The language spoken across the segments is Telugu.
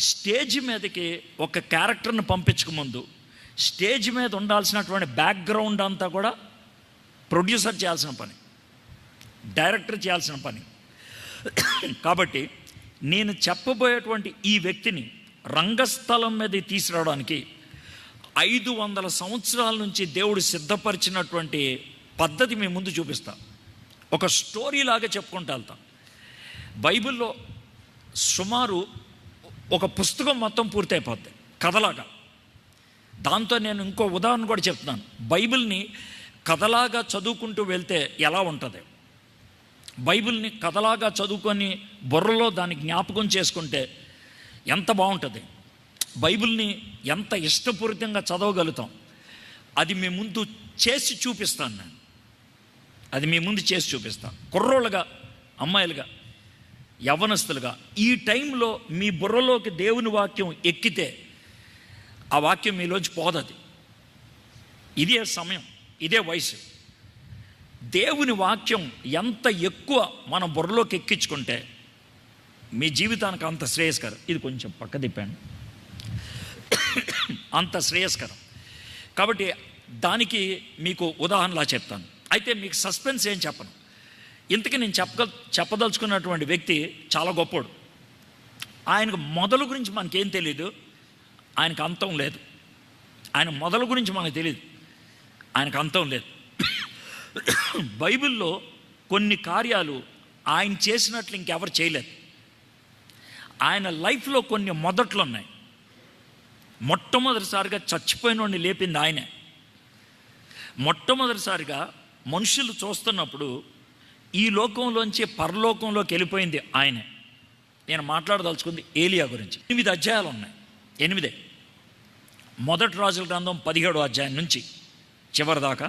స్టేజ్ మీదకి ఒక క్యారెక్టర్ని పంపించక ముందు స్టేజ్ మీద ఉండాల్సినటువంటి బ్యాక్గ్రౌండ్ అంతా కూడా ప్రొడ్యూసర్ చేయాల్సిన పని, డైరెక్టర్ చేయాల్సిన పని. కాబట్టి నేను చెప్పబోయేటువంటి ఈ వ్యక్తిని రంగస్థలం మీద తీసుకురావడానికి 500 సంవత్సరాల నుంచి దేవుడు సిద్ధపరిచినటువంటి పద్ధతి మీ ముందు చూపిస్తా. ఒక స్టోరీ లాగా చెప్పుకుంటూ వెళ్తాం. బైబిల్లో సుమారు ఒక పుస్తకం మొత్తం పూర్తయిపోద్ది కథలాగా. దాంతో నేను ఇంకో ఉదాహరణ కూడా చెప్తున్నాను. బైబిల్ని కథలాగా చదువుకుంటూ వెళ్తే ఎలా ఉంటుంది, బైబిల్ని కథలాగా చదువుకొని బుర్రలో దాన్ని జ్ఞాపకం చేసుకుంటే ఎంత బాగుంటుంది, బైబిల్ని ఎంత ఇష్టపూరితంగా చదవగలుగుతాం, అది మీ ముందు చేసి చూపిస్తాను. నేను అది మీ ముందు చేసి చూపిస్తాను. కుర్రోళ్ళుగా, అమ్మాయిలుగా, యవ్వనస్తులుగా ఈ టైంలో మీ బుర్రలోకి దేవుని వాక్యం ఎక్కితే ఆ వాక్యం మీలోంచి పోదది. ఇదే సమయం, ఇదే వయసు. దేవుని వాక్యం ఎంత ఎక్కువ మన బుర్రలోకి ఎక్కించుకుంటే మీ జీవితానికి అంత శ్రేయస్కరం. ఇది కొంచెం పక్క తిప్పాను, అంత శ్రేయస్కరం. కాబట్టి దానికి మీకు ఉదాహరణలా చెప్తాను. అయితే మీకు సస్పెన్స్ ఏం చెప్పను. ఇంతకీ నేను చెప్పదలుచుకున్నటువంటి వ్యక్తి చాలా గొప్పోడు. ఆయనకు మొదలు గురించి మనకేం తెలీదు, ఆయనకు అంతం లేదు. ఆయన మొదలు గురించి మనకు తెలియదు, ఆయనకు అంతం లేదు. బైబిల్లో కొన్ని కార్యాలు ఆయన చేసినట్లు ఇంకెవరు చేయలేదు. ఆయన లైఫ్లో కొన్ని మొదట్లు ఉన్నాయి. మొట్టమొదటిసారిగా చచ్చిపోయిన వాడిని లేపింది ఆయనే. మొట్టమొదటిసారిగా మనుషులు చూస్తున్నప్పుడు ఈ లోకంలోంచి పరలోకంలోకి వెళ్ళిపోయింది ఆయనే. నేను మాట్లాడదలుచుకుంది ఏలియా గురించి. 8 అధ్యాయాలు ఉన్నాయి, 8. మొదటి రాజుల గ్రంథం 17వ అధ్యాయం నుంచి చివరి దాకా,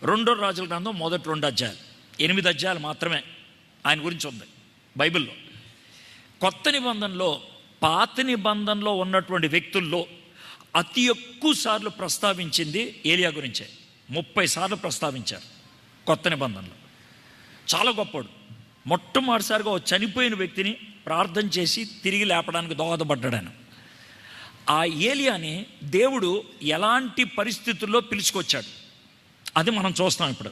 2వ రాజుల గ్రంథం మొదటి 2 అధ్యాయాలు, 8 అధ్యాయాలు మాత్రమే ఆయన గురించి ఉంది బైబిల్లో. కొత్త నిబంధనలో, పాత నిబంధనలో ఉన్నటువంటి వ్యక్తుల్లో అతి ఎక్కువ సార్లు ప్రస్తావించింది ఏలియా గురించే. 30 సార్లు ప్రస్తావించారు కొత్త నిబంధనలో. చాలా గొప్పడు. మొట్టమొదటిసారిగా ఓ చనిపోయిన వ్యక్తిని ప్రార్థన చేసి తిరిగి లేపడానికి దోహదపడ్డాడు. ఆ ఏలియాని దేవుడు ఎలాంటి పరిస్థితుల్లో పిలుచుకొచ్చాడు అది మనం చూస్తాం ఇప్పుడు.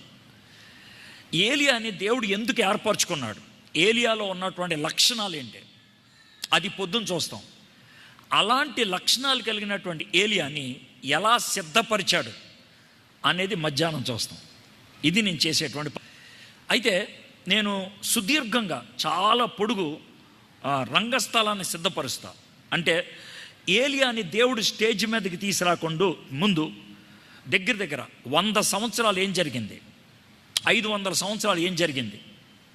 ఏలియాని దేవుడు ఎందుకు ఏర్పరచుకున్నాడు, ఏలియాలో ఉన్నటువంటి లక్షణాలు ఏంటి, అది పొద్దున్న చూస్తాం. అలాంటి లక్షణాలు కలిగినటువంటి ఏలియాని ఎలా సిద్ధపరిచాడు అనేది మధ్యాహ్నం చూస్తాం. ఇది నేను చేసేటువంటి అయితే నేను సుదీర్ఘంగా చాలా పొడుగు రంగస్థలాన్ని సిద్ధపరుస్తా. అంటే ఏలియాని దేవుడు స్టేజ్ మీదకి తీసుకురాకుండా ముందు దగ్గర 100 సంవత్సరాలు ఏం జరిగింది, 500 సంవత్సరాలు ఏం జరిగింది,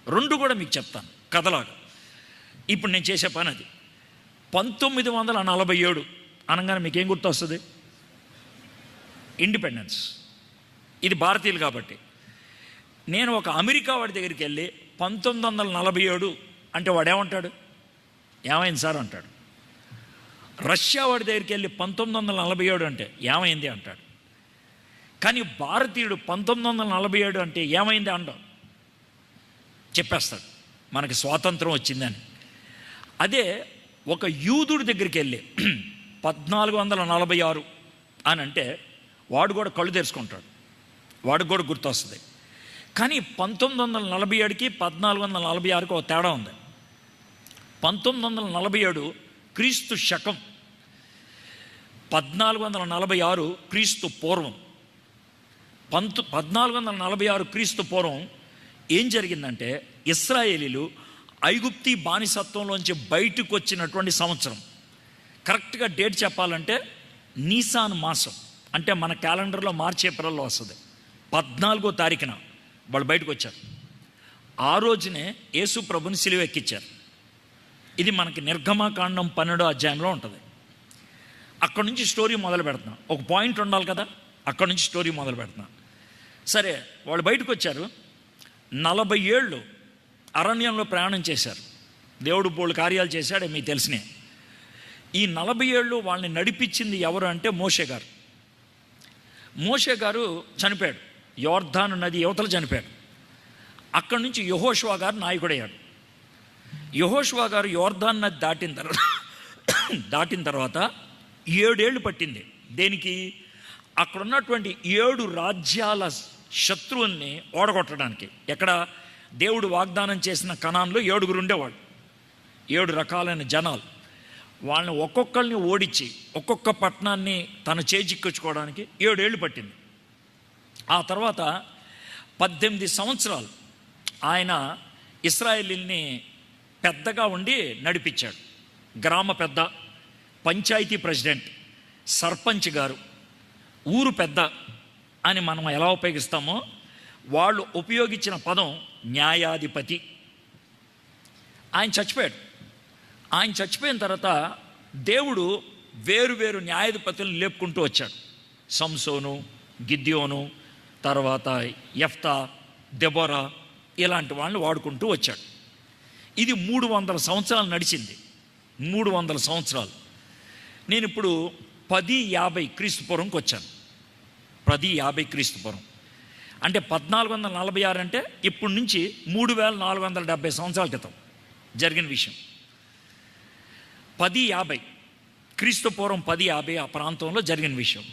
2 కూడా మీకు చెప్తాను కథలాగా. ఇప్పుడు నేను చేసే పని అది. 1947 అనగానే మీకేం గుర్తొస్తుంది? ఇండిపెండెన్స్. ఇది భారతీయులు కాబట్టి. నేను ఒక అమెరికా వాడి దగ్గరికి వెళ్ళి 1947 అంటే వాడు ఏమంటాడు, ఏమైంది సార్ అంటాడు. రష్యా వాడి దగ్గరికి వెళ్ళి 1947 అంటే ఏమైంది అంటాడు. కానీ భారతీయుడు 1947 అంటే ఏమైంది అంటాం, చెప్పేస్తాడు మనకి స్వాతంత్రం వచ్చిందని. అదే ఒక యూదుడి దగ్గరికి వెళ్ళి 1446 అని అంటే వాడు కూడా కళ్ళు తెరుచుకుంటాడు, వాడికి కూడా గుర్తొస్తుంది. కానీ 1947కి 1446కి ఒక తేడా ఉంది. 1947 క్రీస్తు శకం, 1446 క్రీస్తు పూర్వం. 1446 క్రీస్తు పూర్వం ఏం జరిగిందంటే ఇశ్రాయేలీలు ఐగుప్తీ బానిసత్వంలోంచి బయటకు వచ్చినటువంటి సంవత్సరం. కరెక్ట్గా డేట్ చెప్పాలంటే నీసాన్ మాసం, అంటే మన క్యాలెండర్లో మార్చి ఏప్రిల్లో వస్తుంది. 14వ తారీఖున వాళ్ళు బయటకు వచ్చారు. ఆ రోజునే యేసు ప్రభుని సిలువ ఎక్కించారు. ఇది మనకి నిర్గమకాండం 12వ అధ్యాయంలో ఉంటుంది. అక్కడ నుంచి స్టోరీ మొదలు పెడుతున్నాం. ఒక పాయింట్ ఉండాలి కదా, అక్కడ నుంచి స్టోరీ మొదలు పెడుతున్నాం. సరే, వాళ్ళు బయటకు వచ్చారు. 40 ఏళ్ళు అరణ్యంలో ప్రయాణం చేశారు. దేవుడు బోళ్ళు కార్యాలు చేశాడు, మీకు తెలిసినే. ఈ 40 ఏళ్ళు వాళ్ళని నడిపించింది ఎవరు అంటే మోషే గారు. మోషే గారు చనిపోయాడు, యోర్దాను నది యువతలు చనిపోయాడు. అక్కడి నుంచి యెహోషువ గారు నాయకుడయ్యాడు. యెహోషువ గారు యోర్దాను నది దాటిన తర్వాత దాటిన తర్వాత 7 ఏళ్ళు పట్టింది. దేనికి? అక్కడ ఉన్నటువంటి 7 రాజ్యాల శత్రువుల్ని ఓడగొట్టడానికి. ఎక్కడ? దేవుడు వాగ్దానం చేసిన కనాన్లో 7 ఉండేవాళ్ళు, 7 రకాలైన జనాలు. వాళ్ళని ఒక్కొక్కరిని ఓడించి ఒక్కొక్క పట్టణాన్ని తన చేజిక్కించుకోవడానికి 7 ఏళ్ళు పట్టింది. ఆ తర్వాత 18 సంవత్సరాలు ఆయన ఇశ్రాయేలీల్ని పెద్దగా ఉండి నడిపించాడు. గ్రామ పెద్ద, పంచాయతీ ప్రెసిడెంట్, సర్పంచ్ గారు, ఊరు పెద్ద అని మనం ఎలా ఉపయోగిస్తామో వాళ్ళు ఉపయోగించిన పదం న్యాయాధిపతి. ఆయన చచ్చిపోయాడు. ఆయన చచ్చిపోయిన తర్వాత దేవుడు వేరు న్యాయాధిపతులను లేపుకుంటూ వచ్చాడు. సంసోను, గిద్యోను, తర్వాత యెఫ్తా, దెబోరా, ఇలాంటి వాళ్ళని వాడుకుంటూ వచ్చాడు. ఇది 300 సంవత్సరాలు నడిచింది. 300 సంవత్సరాలు. నేను ఇప్పుడు 1050 క్రీస్తుపూర్వంకి వచ్చాను. 1050 క్రీస్తుపూర్వం అంటే 1446 అంటే ఇప్పటి నుంచి 3470 సంవత్సరాల క్రితం జరిగిన విషయం. 1050 క్రీస్తుపూర్వం 1050 ఆ ప్రాంతంలో జరిగిన విషయం.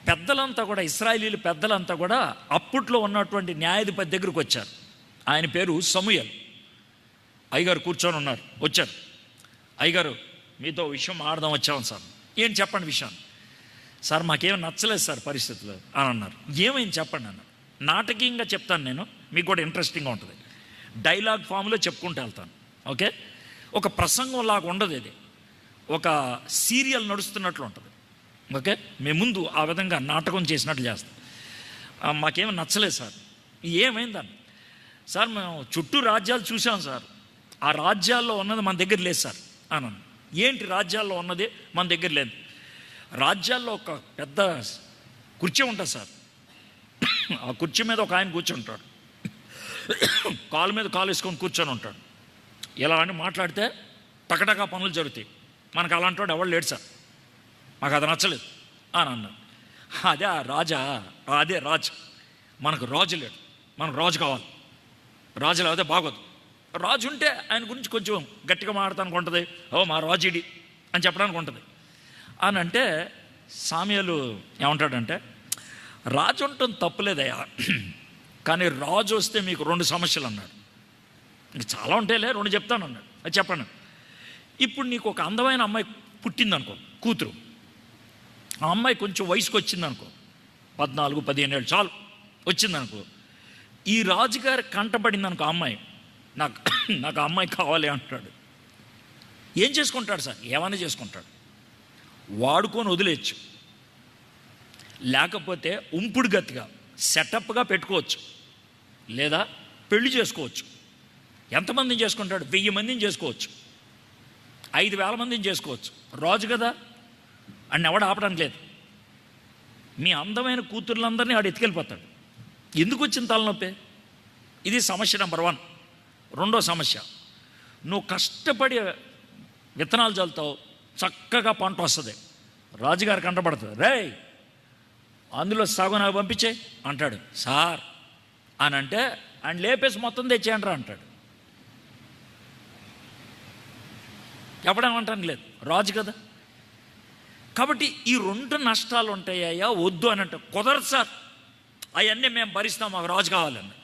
పెద్దలంతా కూడా, ఇశ్రాయేలీయుల పెద్దలంతా కూడా అప్పట్లో ఉన్నటువంటి న్యాయాధిపతి దగ్గరికి వచ్చారు. ఆయన పేరు సమూయేలు. అయ్యగారు కూర్చొని ఉన్నారు. వచ్చారు. అయ్యగారు, మీతో విషయం ఆడదాం వచ్చాము సార్. ఏం చెప్పండి విషయం? సార్ మాకేమీ నచ్చలేదు సార్ పరిస్థితులు అని అన్నారు. ఏమైంది చెప్పండి అన్నారు. నాటకీయంగా చెప్తాను నేను, మీకు కూడా ఇంట్రెస్టింగ్గా ఉంటుంది. డైలాగ్ ఫామ్లో చెప్పుకుంటూ వెళ్తాను. ఓకే, ఒక ప్రసంగం లాగా ఉండదు, ఇది ఒక సీరియల్ నడుస్తున్నట్లు ఉంటుంది. ఓకే, మేము ముందు ఆ విధంగా నాటకం చేసినట్లు చేస్తాం. మాకేమీ నచ్చలేదు సార్. ఏమైందని? సార్ మేము చుట్టూ రాజ్యాలు చూసాం సార్, ఆ రాజ్యాల్లో ఉన్నది మన దగ్గర లేదు సార్ అన్నాను. ఏంటి రాజ్యాల్లో ఉన్నది మన దగ్గర లేదు? రాజ్యాల్లో ఒక పెద్ద కుర్చీ ఉంటుంది సార్, ఆ కుర్చీ మీద ఒక ఆయన కూర్చుంటాడు, కాలు మీద కాలు వేసుకొని కూర్చొని ఉంటాడు. ఇలా అని మాట్లాడితే టకటకా పనులు జరుగుతాయి. మనకు అలాంటి వాడు ఎవరు లేడు సార్, మాకు అది నచ్చలేదు అని అన్నాడు. అదే ఆ రాజా, అదే రాజు. మనకు రాజు లేడు, మనకు రాజు కావాలి. రాజు లేకపోతే బాగోదు. రాజు ఉంటే ఆయన గురించి కొంచెం గట్టిగా మాట్లాడటానికి ఉంటుంది. ఓ మా రాజుడి అని చెప్పడానికి ఉంటుంది అని అంటే, సామ్యూయేలు ఏమంటాడంటే, రాజు ఉండటం తప్పులేదయ్యా, కానీ రాజు వస్తే మీకు 2 సమస్యలు అన్నాడు. ఇంక చాలా ఉంటాయిలే, 2 చెప్తాను అన్నాడు. అది చెప్పండి. ఇప్పుడు నీకు ఒక అందమైన అమ్మాయి పుట్టిందనుకో, కూతురు. ఆ అమ్మాయి కొంచెం వయసుకు వచ్చిందనుకో, 14-15 ఏళ్ళు చాలు వచ్చిందనుకో, ఈ రాజుగారి కంటపడింది అనుకో అమ్మాయి, నాకు ఆ అమ్మాయి కావాలి అంటాడు. ఏం చేసుకుంటాడు సార్? ఏమైనా చేసుకుంటాడు, వాడుకొని వదిలేయచ్చు, లేకపోతే ఉంపుడు గతిగా సెటప్గా పెట్టుకోవచ్చు, లేదా పెళ్లి చేసుకోవచ్చు. ఎంతమందిని చేసుకుంటాడు? 1000 మందిని చేసుకోవచ్చు, 5000 మందిని చేసుకోవచ్చు. రాజు కదా, అన్ని ఎవడ ఆపడానికి లేదు. మీ అందమైన కూతుర్లందరినీ ఆడు ఎత్తుకెళ్ళిపోతాడు. ఎందుకు వచ్చిన తలనొప్పి? ఇది సమస్య నెంబర్ 1. రెండో సమస్య, నువ్వు కష్టపడి విత్తనాలు చల్లుతావు, చక్కగా పంట వస్తుంది, రాజుగారికి కంటపడుతుంది. రేయ్ అందులో సగం నాకు పంపించే అంటాడు. సార్ అని అంటే ఆయన లేపేసి మొత్తం తెచ్చేయండిరా అంటాడు. ఎప్పుడేమంటాను లేదు, రాజు కదా. కాబట్టి ఈ 2 నష్టాలు ఉంటాయ్యా, వద్దు అని అంటే కుదరదు సార్, అవన్నీ మేము భరిస్తాం, మాకు రాజు కావాలని.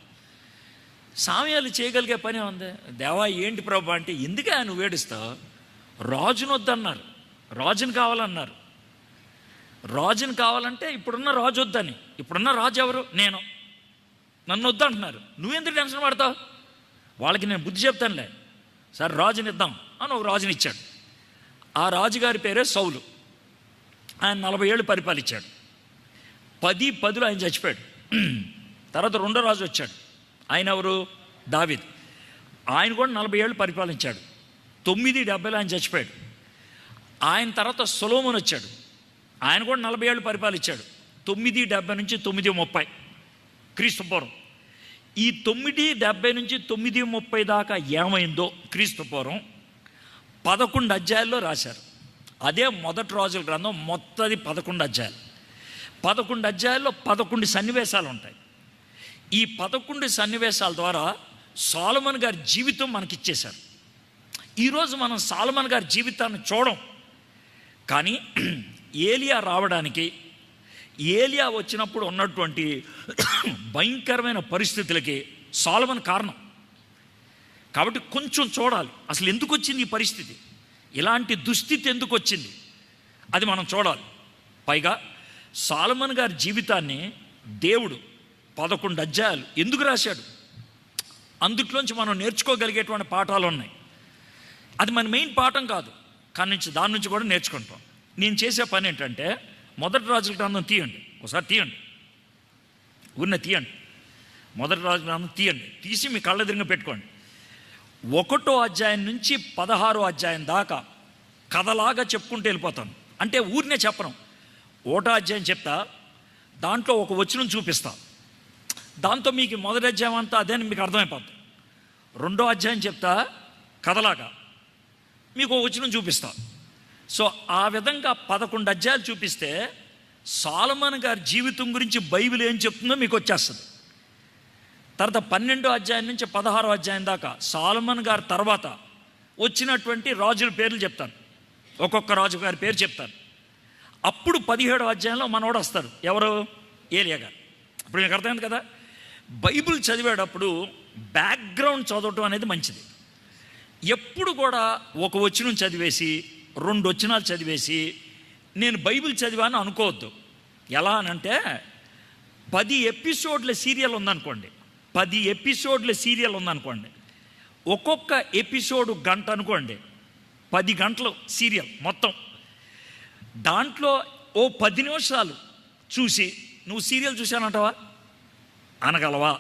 సామ్యూయేలు చేయగలిగే పని ఉంది. దేవా ఏంటి ప్రభు అంటే, ఎందుకే నువ్వు వేడిస్తావు? రాజును వద్దన్నారు, రాజుని కావాలన్నారు. రాజుని కావాలంటే ఇప్పుడున్న రాజు వద్దని. ఇప్పుడున్న రాజు ఎవరు? నేను. నన్ను వద్దంటున్నారు, నువ్వెందుకు టెన్షన్ పడతావు? వాళ్ళకి నేను బుద్ధి చెప్తానులే, సార్ రాజుని ఇద్దాం అని ఒక రాజుని ఇచ్చాడు. ఆ రాజుగారి పేరే సౌలు. ఆయన 40 ఏళ్ళు పరిపాలించాడు. 10 ఆయన చచ్చిపోయాడు. తర్వాత రెండో రాజు వచ్చాడు, ఆయన ఎవరు? దావీదు. ఆయన కూడా 40 ఏళ్ళు పరిపాలించాడు. 970లో ఆయన చచ్చిపోయాడు. ఆయన తర్వాత సొలొమోను వచ్చాడు, ఆయన కూడా 40 ఏళ్ళు పరిపాలించాడు. 970 నుంచి 930 క్రీస్తుపూర్వం. ఈ 970 నుంచి 930 దాకా ఏమైందో క్రీస్తుపూర్వం 11 అధ్యాయాల్లో రాశారు. అదే మొదటి రాజుల గ్రంథం, మొత్తది 11 అధ్యాయాలు. 11 అధ్యాయాల్లో 11 సన్నివేశాలు ఉంటాయి. ఈ 11 సన్నివేశాల ద్వారా సొలొమోను గారి జీవితం మనకిచ్చేశారు. ఈరోజు మనం సాలమన్ గారి జీవితాన్ని చూడం, కానీ ఏలియా రావడానికి, ఏలియా వచ్చినప్పుడు ఉన్నటువంటి భయంకరమైన పరిస్థితులకి సాలమన్ కారణం. కాబట్టి కొంచెం చూడాలి, అసలు ఎందుకు వచ్చింది ఈ పరిస్థితి, ఇలాంటి దుస్థితి ఎందుకు వచ్చింది, అది మనం చూడాలి. పైగా సాలమన్ గారి జీవితాన్ని దేవుడు 11 అధ్యాయాలు ఎందుకు రాశాడు, అందుట్లోంచి మనం నేర్చుకోగలిగేటువంటి పాఠాలు ఉన్నాయి. అది మన మెయిన్ పాఠం కాదు, కానీ దాని నుంచి కూడా నేర్చుకుంటాం. నేను చేసే పని ఏంటంటే, మొదటి రాజుల గ్రంథం తీయండి, ఒకసారి తీయండి, తీయండి, మొదటి రాజుల గ్రంథం తీయండి, తీసి మీ కళ్ళ ఎదురుగా పెట్టుకోండి. 1వ అధ్యాయం నుంచి 16వ అధ్యాయం దాకా కథలాగా చెప్పుకుంటూ వెళ్ళిపోతాను. అంటే ఊరినే చెప్పను, 1వ అధ్యాయం చెప్తా, దాంట్లో ఒక వచనం చూపిస్తా, దాంతో మీకు మొదటి అధ్యాయం అంతా అదే మీకు అర్థమైపోద్ది. 2వ అధ్యాయం చెప్తా కథలాగా, మీకు ఒక వచనం చూపిస్తా. సో ఆ విధంగా 11 అధ్యాయాలు చూపిస్తే సాలమన్ గారి జీవితం గురించి బైబిల్ ఏం చెప్తుందో మీకు వచ్చేస్తుంది. తర్వాత 12వ అధ్యాయం నుంచి 16వ అధ్యాయం దాకా సాలమన్ గారి తర్వాత వచ్చినటువంటి రాజుల పేర్లు చెప్తాను, ఒక్కొక్క రాజు గారి పేరు చెప్తాను. అప్పుడు 17వ అధ్యాయంలో మనోడు వస్తారు, ఎవరు, ఏలియా గారు. ఇప్పుడు మీకు అర్థమైంది కదా, బైబిల్ చదివేటప్పుడు బ్యాక్గ్రౌండ్ చదవటం అనేది మంచిది. ఎప్పుడు కూడా ఒక వచనం చదివేసి 2 వచనాలు చదివేసి నేను బైబిల్ చదివాను అనుకోవద్దు. ఎలా అనంటే, 10 ఎపిసోడ్ల సీరియల్ ఉందనుకోండి, 10 ఎపిసోడ్ల సీరియల్ ఉందనుకోండి, ఒక్కొక్క ఎపిసోడు గంట అనుకోండి, 10 గంటలు సీరియల్ మొత్తం. దాంట్లో ఓ 10 నిమిషాలు చూసి నువ్వు సీరియల్ చూశానంటావా, అనగలవా,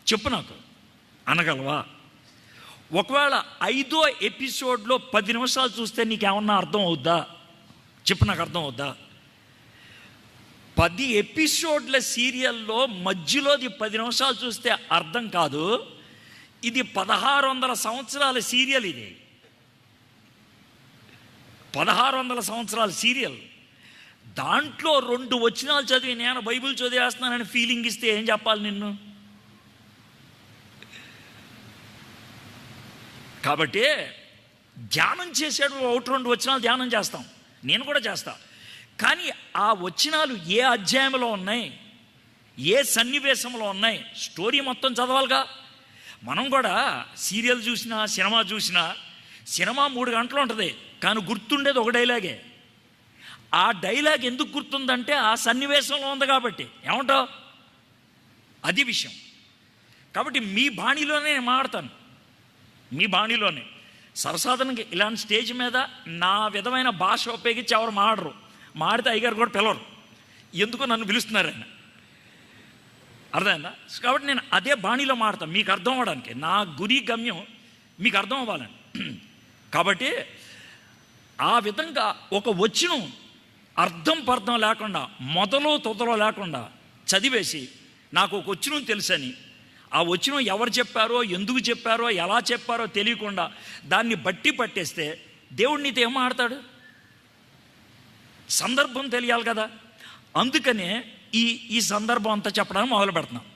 చెప్పు నాకు, అనగలవా? ఒకవేళ 5వ ఎపిసోడ్లో 10 నిమిషాలు చూస్తే నీకేమన్నా అర్థం అవుద్దా, చెప్పు నాకు, అర్థం అవుద్దా? 10 ఎపిసోడ్ల సీరియల్లో మధ్యలోది 10 నిమిషాలు చూస్తే అర్థం కాదు. ఇది 1600 సంవత్సరాల సీరియల్, ఇది 1600 సంవత్సరాల సీరియల్. దాంట్లో 2 వచనాలు చదివి నేను బైబిల్ చదివేస్తున్నానని ఫీలింగ్ ఇస్తే ఏం చెప్పాలి నిన్ను? కాబట్టి ధ్యానం చేసాడు, 1-2 వచనాలు ధ్యానం చేస్తాం, నేను కూడా చేస్తా. కానీ ఆ వచనాలు ఏ అధ్యాయంలో ఉన్నాయి, ఏ సన్నివేశంలో ఉన్నాయి, స్టోరీ మొత్తం చదవాలిగా. మనం కూడా సీరియల్ చూసినా, సినిమా చూసినా, సినిమా 3 గంటలు ఉంటుంది, కానీ గుర్తుండేది ఒక డైలాగే. ఆ డైలాగ్ ఎందుకు గుర్తుందంటే ఆ సన్నివేశంలో ఉంది కాబట్టి. ఏమంటావు? అది విషయం. కాబట్టి మీ బాణీలోనే నేను మాడతాను, మీ బాణీలోనే. సరసాధారణంగా ఇలాంటి స్టేజ్ మీద నా విధమైన భాష ఉపయోగించి ఎవరు మాడరు, మాడితే అయ్యగారు కూడా పిలవరు, ఎందుకో నన్ను పిలుస్తున్నారు ఆయన, అర్థమైందా? కాబట్టి నేను అదే బాణీలో మాడతాను, మీకు అర్థం అవ్వడానికి. నా గురి గమ్యం మీకు అర్థం అవ్వాలని. కాబట్టి ఆ విధంగా ఒక వచనం అర్థం పర్థం లేకుండా, మొదలు తొదలో లేకుండా చదివేసి నాకు ఒక వచనం తెలుసని, ఆ వచనం ఎవరు చెప్పారో, ఎందుకు చెప్పారో, ఎలా చెప్పారో తెలియకుండా దాన్ని బట్టి పట్టేస్తే దేవుడు నీతో ఏం మాడతాడు? సందర్భం తెలియాలి కదా. అందుకనే ఈ సందర్భం అంతా చెప్పడానికి మొదలు పెడుతున్నాం.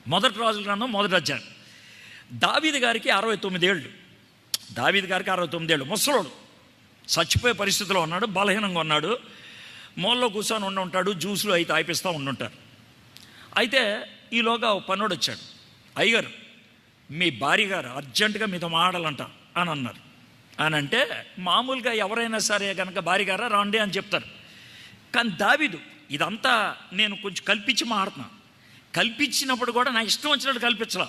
మొదటి రాజుల గ్రంథం 1వ అధ్యాయం. దావీదు గారికి 69 ఏళ్ళు, దావీదు గారికి 69 ఏళ్ళు, ముసలోడు, చచ్చిపోయే పరిస్థితిలో ఉన్నాడు, బలహీనంగా ఉన్నాడు, మూలలో కూర్చొని ఉంటాడు, జ్యూసులు అయితే తాగిపిస్తూ ఉండుంటారు. అయితే ఈలోగా ఒక పనుడు వచ్చాడు, అయ్యగారు మీ భార్య గారు అర్జెంటుగా మీతో మాడాలంట అని అన్నారు. అని అంటే మామూలుగా ఎవరైనా సరే కనుక భార్య గారా రాండి అని చెప్తారు. కానీ దావీదు ఇదంతా నేను కొంచెం కల్పించి మాడుతున్నా, కల్పించినప్పుడు కూడా నా ఇష్టం వచ్చినట్టు కల్పించలా,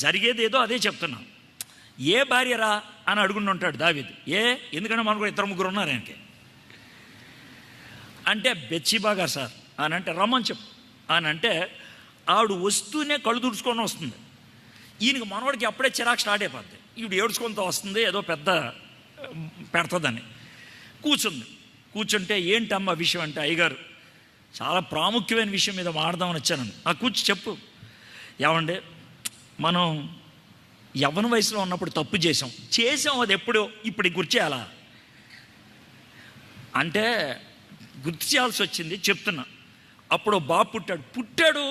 జరిగేది ఏదో అదే చెప్తున్నా. ఏ భార్యరా అని అడుగుండి ఉంటాడు దావీదు. ఎందుకంటే మనకు కూడా 2-3 ఉన్నారు ఆయనకి. అంటే బెత్షెబా గారు సార్ అని అంటే రమ్మని చెప్పు అని అంటే ఆవిడ వస్తూనే కళ్ళు తుడుచుకొని వస్తుంది. ఈయనకి మనవాడికి అప్పుడే చిరాకు స్టార్ట్ అయిపోద్ది, ఈవిడ ఏడ్చుకుంటూ వస్తుంది, ఏదో పెద్ద పెడుతుందని. కూర్చుంటే ఏంటమ్మా విషయం అంటే, అయ్యగారు చాలా ప్రాముఖ్యమైన విషయం మీద మాట్లాడదామని వచ్చాను. కూర్చు చెప్పు. ఏమండి, మనం యవ్వన వయసులో ఉన్నప్పుడు తప్పు చేసాం, అది ఎప్పుడో, ఇప్పుడు గుర్తు చేయాలా అంటే గుర్తు చేయాల్సి వచ్చింది, చెప్తున్నా. అప్పుడు బాబు పుట్టాడు,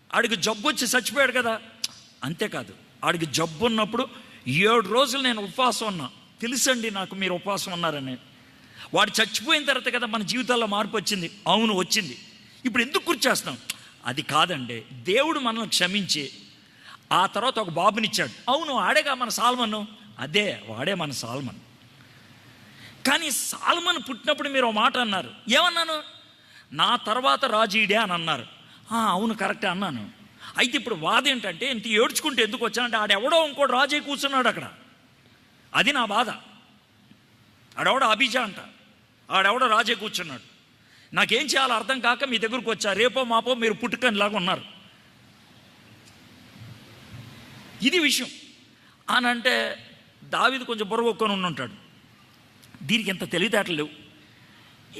ఆడికి జబ్బు వచ్చి చచ్చిపోయాడు కదా. అంతేకాదు, ఆడికి జబ్బు ఉన్నప్పుడు 7 రోజులు నేను ఉపవాసం ఉన్నా. తెలుసండి నాకు మీరు ఉపవాసం ఉన్నారని. వాడు చచ్చిపోయిన తర్వాత కదా మన జీవితాల్లో మార్పు వచ్చింది. అవును వచ్చింది. ఇప్పుడు ఎందుకు కూర్చేస్తున్నాం? అది కాదండి. దేవుడు మనల్ని క్షమించి ఆ తర్వాత ఒక బాబునిచ్చాడు. అవును ఆడేగా మన సాల్మన్. అదే వాడే మన సాల్మన్. కానీ సాల్మన్ పుట్టినప్పుడు మీరు ఒక మాట అన్నారు. ఏమన్నాను? నా తర్వాత రాజు ఈడే అని అన్నారు. అవును కరెక్టే అన్నాను. అయితే ఇప్పుడు బాధ ఏంటంటే, ఇంత ఏడ్చుకుంటే ఎందుకు వచ్చానంటే ఆడెవడో ఇంకోటి రాజే కూర్చున్నాడు అక్కడ. అది నా బాధ. ఆడెవడో అభిజా అంట, ఆడెవడో రాజే కూర్చున్నాడు. నాకేం చేయాలో అర్థం కాక మీ దగ్గరకు వచ్చా. రేపో మాపో మీరు పుట్టుకనిలాగా ఉన్నారు. ఇది విషయం అని అంటే దావీదు కొంచెం బుర్రగొక్కొని ఉండుంటాడు. దీనికి ఎంత తెలివితేటలు లేవు.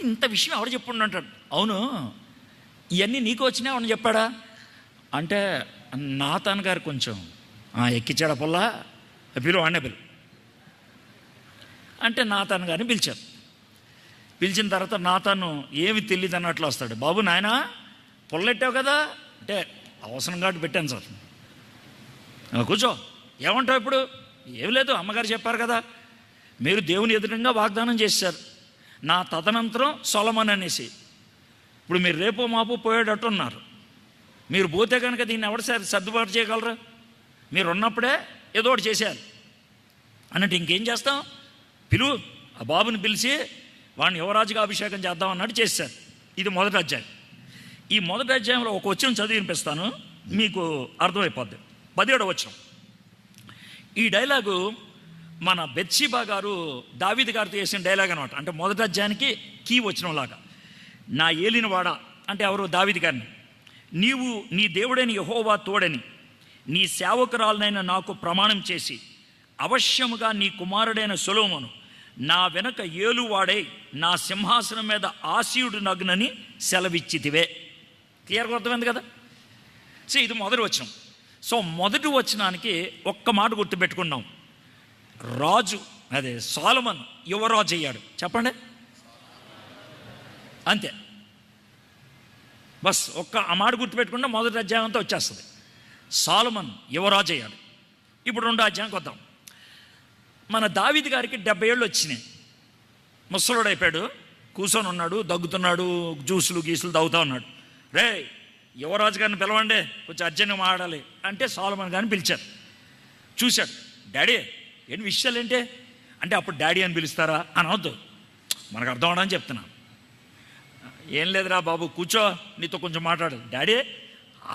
ఇంత విషయం ఎవరు చెప్పుండి అంటాడు. అవును ఇవన్నీ నీకు వచ్చినా అని చెప్పాడా అంటే, నాతాన్ గారు కొంచెం ఎక్కించాడా పొల్లా పిలువ అనే పిలు అంటే నాతాన్ గారిని పిలిచారు. పిలిచిన తర్వాత నాతాను ఏమి తెలియదు అన్నట్లు వస్తాడు. బాబు నాయనా పొల్లెట్టావు కదా అంటే, అవసరం కాబట్టి పెట్టాను సార్. కూర్చో. ఏమంటావు ఇప్పుడు? ఏం లేదు, అమ్మగారు చెప్పారు కదా, మీరు దేవుని ఎదురుగా వాగ్దానం చేశారు నా తదనంతరం సొలొమోను అనేసి. ఇప్పుడు మీరు రేపో మాపో పోయేటట్టు ఉన్నారు. మీరు పోతే కనుక దీన్ని ఎవరు సర్దుబాటు చేయగలరా? మీరు ఉన్నప్పుడే ఏదో ఒకటి చేశారు అన్నట్టు ఇంకేం చేస్తాం? పిలువు. ఆ బాబుని పిలిచి వాడిని యువరాజుగా అభిషేకం చేద్దాం అన్నట్టు చేశారు. ఇది మొదటి అధ్యాయం. ఈ మొదటి అధ్యాయంలో ఒక వచనం చదివి వినిపిస్తాను, మీకు అర్థమైపోద్ది. 17వ వచనం. ఈ డైలాగు మన బెత్షెబా గారు దావీదు గారితో చేసిన డైలాగ్ అనమాట. అంటే మొదటి అధ్యాయానికి కీ వచనంలాగా. నా ఏలినవాడా అంటే ఎవరు? దావీదు గారిని. నీవు నీ దేవుడైన యెహోవా తోడని నీ సేవకురాలనైన నాకు ప్రమాణం చేసి అవశ్యముగా నీ కుమారుడైన సొలొమోను నా వెనక ఏలువాడై నా సింహాసనం మీద ఆసీయుడు నగ్నని సెలవిచ్చితివే. క్లియర్గా అర్థమైంది కదా? సో ఇది మొదటి వచనం. సో మొదటి వచనానికి ఒక్క మాట గుర్తుపెట్టుకున్నాం. రాజు అదే సొలొమోను యువరాజు అయ్యాడు. చెప్పండి అంతే. బస్ ఒక్క ఆ మాట గుర్తుపెట్టుకుంటే మొదటి అధ్యాయం అంతా వచ్చేస్తుంది. సొలొమోను యువరాజు అయ్యాడు. ఇప్పుడు రెండో అధ్యాయంకి వద్దాం. మన దావీదు గారికి 70 ఏళ్ళు వచ్చినాయి. ముసలోడు అయిపోయాడు. కూర్చొని ఉన్నాడు, దగ్గుతున్నాడు, జ్యూసులు గీసులు తాగుతూ ఉన్నాడు. రే యువరాజు గారిని పిలవండి, కొంచెం అర్జెంట్గా మాట్లాడాలి అంటే సొలొమోను గారిని పిలిచారు. చూశాడు. డాడీ ఏంటి విషయాలు ఏంటి అంటే, అప్పుడు డాడీ అని పిలుస్తారా అని అవద్దు, మనకు అర్థం అవడానికి చెప్తున్నా. ఏం లేదురా బాబు కూర్చో, నీతో కొంచెం మాట్లాడు. డాడీ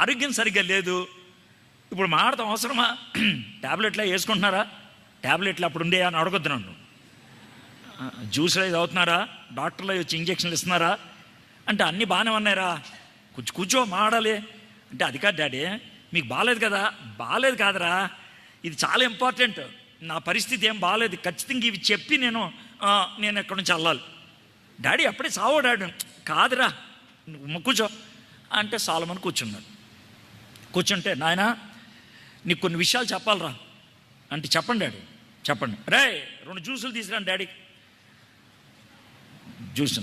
ఆరోగ్యం సరిగ్గా లేదు, ఇప్పుడు మాట్లాడతాం అవసరమా? ట్యాబ్లెట్లా వేసుకుంటున్నారా? ట్యాబ్లెట్లు అప్పుడు ఉండే అని అడగొద్దు నన్ను. జ్యూస్లు అవి అవుతున్నారా? డాక్టర్లు వచ్చి ఇంజక్షన్లు ఇస్తున్నారా అంటే అన్నీ బాగానే ఉన్నాయిరా, కొంచెం కూర్చో మాట్లాడాలి అంటే, అది కాదు డాడీ మీకు బాగాలేదు కదా. బాగాలేదు కాదురా, ఇది చాలా ఇంపార్టెంట్. నా పరిస్థితి ఏం బాగాలేదు, ఖచ్చితంగా ఇవి చెప్పి నేను ఎక్కడి నుంచి వెళ్ళాలి. డాడీ అప్పుడే సావో డాడీ. కాదురా నువ్వు కూర్చో అంటే సొలొమోను కూర్చున్నాడు. కూర్చుంటే నాయనా నీకు కొన్ని విషయాలు చెప్పాలరా అంటే, చెప్పండి డాడీ చెప్పండి. రే 2 జ్యూసులు తీసుకురాండి డాడీ. జ్యూస్